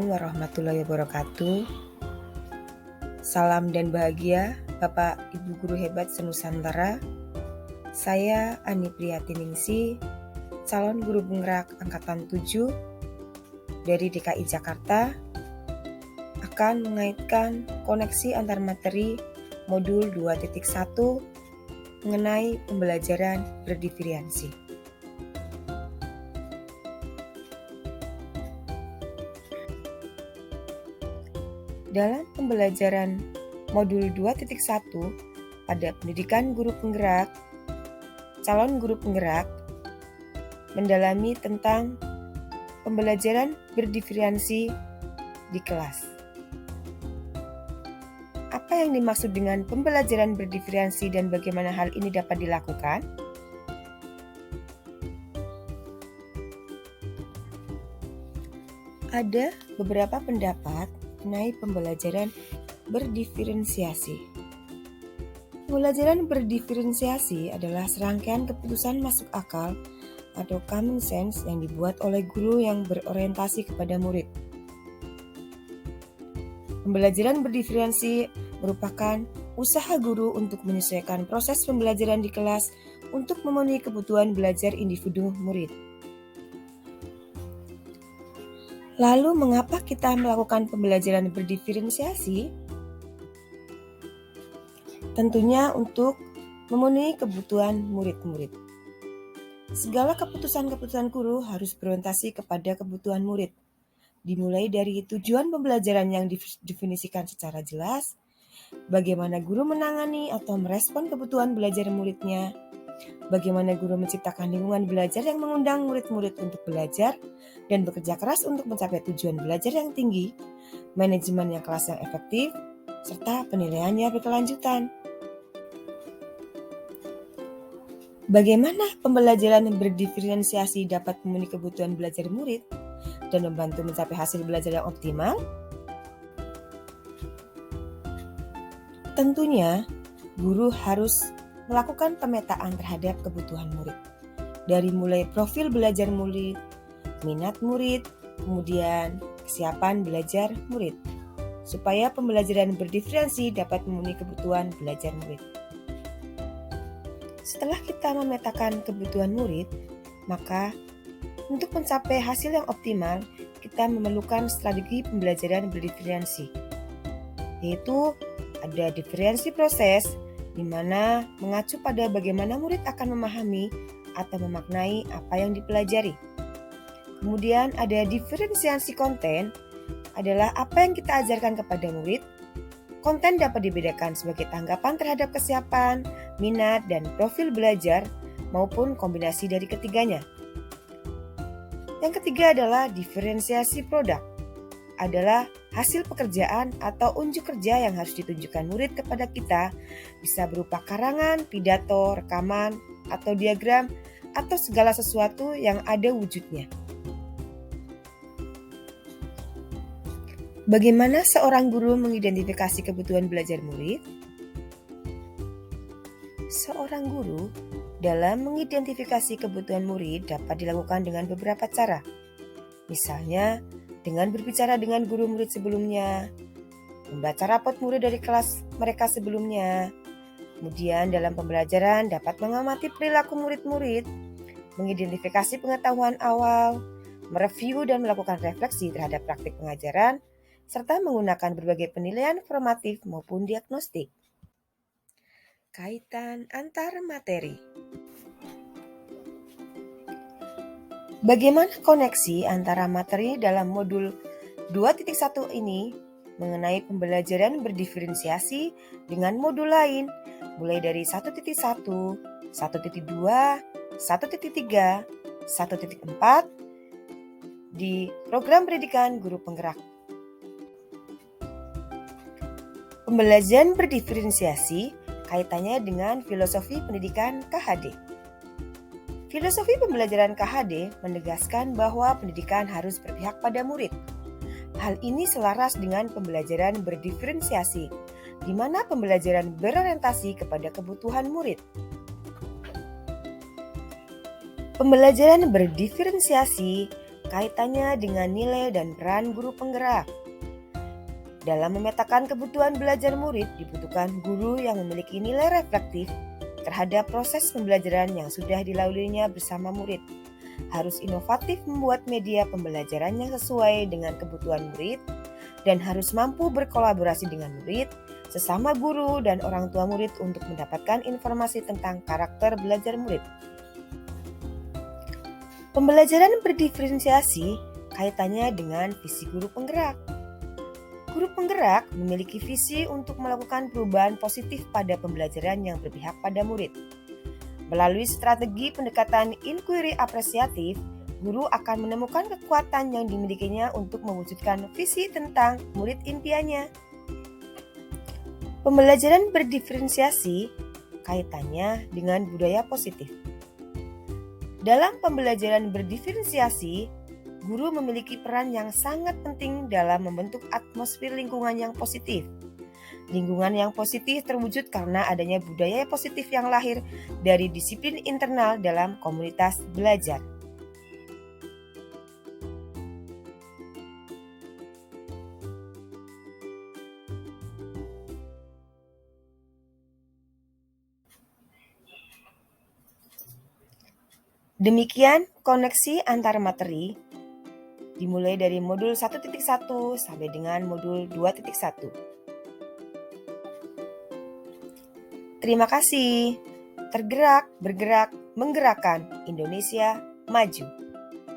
Assalamualaikum warahmatullahi wabarakatuh. Salam dan bahagia Bapak Ibu Guru Hebat Senusantara. Saya Ani Priyatiningsih, calon guru penggerak Angkatan 7 dari DKI Jakarta, akan mengaitkan koneksi antar materi modul 2.1 mengenai pembelajaran berdiferensiasi. Dalam pembelajaran modul 2.1 pada pendidikan guru penggerak, calon guru penggerak mendalami tentang pembelajaran berdiferensiasi di kelas. Apa yang dimaksud dengan pembelajaran berdiferensiasi dan bagaimana hal ini dapat dilakukan? Ada beberapa pendapat mengenai pembelajaran berdiferensiasi. Pembelajaran berdiferensiasi adalah serangkaian keputusan masuk akal atau common sense yang dibuat oleh guru yang berorientasi kepada murid. Pembelajaran berdiferensiasi merupakan usaha guru untuk menyesuaikan proses pembelajaran di kelas untuk memenuhi kebutuhan belajar individu murid. Lalu, mengapa kita melakukan pembelajaran berdiferensiasi? Tentunya untuk memenuhi kebutuhan murid-murid. Segala keputusan-keputusan guru harus berorientasi kepada kebutuhan murid, dimulai dari tujuan pembelajaran yang didefinisikan secara jelas, bagaimana guru menangani atau merespon kebutuhan belajar muridnya, bagaimana guru menciptakan lingkungan belajar yang mengundang murid-murid untuk belajar dan bekerja keras untuk mencapai tujuan belajar yang tinggi, manajemen yang kelas yang efektif, serta penilaiannya berkelanjutan. Bagaimana pembelajaran berdiferensiasi dapat memenuhi kebutuhan belajar murid dan membantu mencapai hasil belajar yang optimal? Tentunya, guru harus melakukan pemetaan terhadap kebutuhan murid. Dari mulai profil belajar murid, minat murid, kemudian kesiapan belajar murid, supaya pembelajaran berdiferensiasi dapat memenuhi kebutuhan belajar murid. Setelah kita memetakan kebutuhan murid, maka untuk mencapai hasil yang optimal, kita memerlukan strategi pembelajaran berdiferensiasi, yaitu ada diferensi proses, di mana mengacu pada bagaimana murid akan memahami atau memaknai apa yang dipelajari. Kemudian ada diferensiasi konten, adalah apa yang kita ajarkan kepada murid. Konten dapat dibedakan sebagai tanggapan terhadap kesiapan, minat, dan profil belajar, maupun kombinasi dari ketiganya. Yang ketiga adalah diferensiasi produk, adalah hasil pekerjaan atau unjuk kerja yang harus ditunjukkan murid kepada kita, bisa berupa karangan, pidato, rekaman, atau diagram, atau segala sesuatu yang ada wujudnya. Bagaimana seorang guru mengidentifikasi kebutuhan belajar murid? Seorang guru dalam mengidentifikasi kebutuhan murid dapat dilakukan dengan beberapa cara. Misalnya, dengan berbicara dengan guru murid sebelumnya, membaca rapot murid dari kelas mereka sebelumnya. Kemudian dalam pembelajaran dapat mengamati perilaku murid-murid, mengidentifikasi pengetahuan awal, mereview dan melakukan refleksi terhadap praktik pengajaran, serta menggunakan berbagai penilaian formatif maupun diagnostik. Kaitan antar materi. Bagaimana koneksi antara materi dalam modul 2.1 ini mengenai pembelajaran berdiferensiasi dengan modul lain, mulai dari 1.1, 1.2, 1.3, 1.4 di program pendidikan guru penggerak. Pembelajaran berdiferensiasi kaitannya dengan filosofi pendidikan KHD. Filosofi pembelajaran KHD menegaskan bahwa pendidikan harus berpihak pada murid. Hal ini selaras dengan pembelajaran berdiferensiasi, di mana pembelajaran berorientasi kepada kebutuhan murid. Pembelajaran berdiferensiasi kaitannya dengan nilai dan peran guru penggerak. Dalam memetakan kebutuhan belajar murid, dibutuhkan guru yang memiliki nilai reflektif terhadap proses pembelajaran yang sudah dilaluinya bersama murid. Harus inovatif membuat media pembelajaran yang sesuai dengan kebutuhan murid, dan harus mampu berkolaborasi dengan murid, sesama guru, dan orang tua murid untuk mendapatkan informasi tentang karakter belajar murid. Pembelajaran berdiferensiasi kaitannya dengan visi guru penggerak. Guru penggerak memiliki visi untuk melakukan perubahan positif pada pembelajaran yang berpihak pada murid. Melalui strategi pendekatan inquiry apresiatif, guru akan menemukan kekuatan yang dimilikinya untuk mewujudkan visi tentang murid impiannya. Pembelajaran berdiferensiasi kaitannya dengan budaya positif. Dalam pembelajaran berdiferensiasi, guru memiliki peran yang sangat penting dalam membentuk atmosfer lingkungan yang positif. Lingkungan yang positif terwujud karena adanya budaya positif yang lahir dari disiplin internal dalam komunitas belajar. Demikian koneksi antar materi dimulai dari modul 1.1 sampai dengan modul 2.1. Terima kasih. Tergerak, bergerak, menggerakkan Indonesia maju.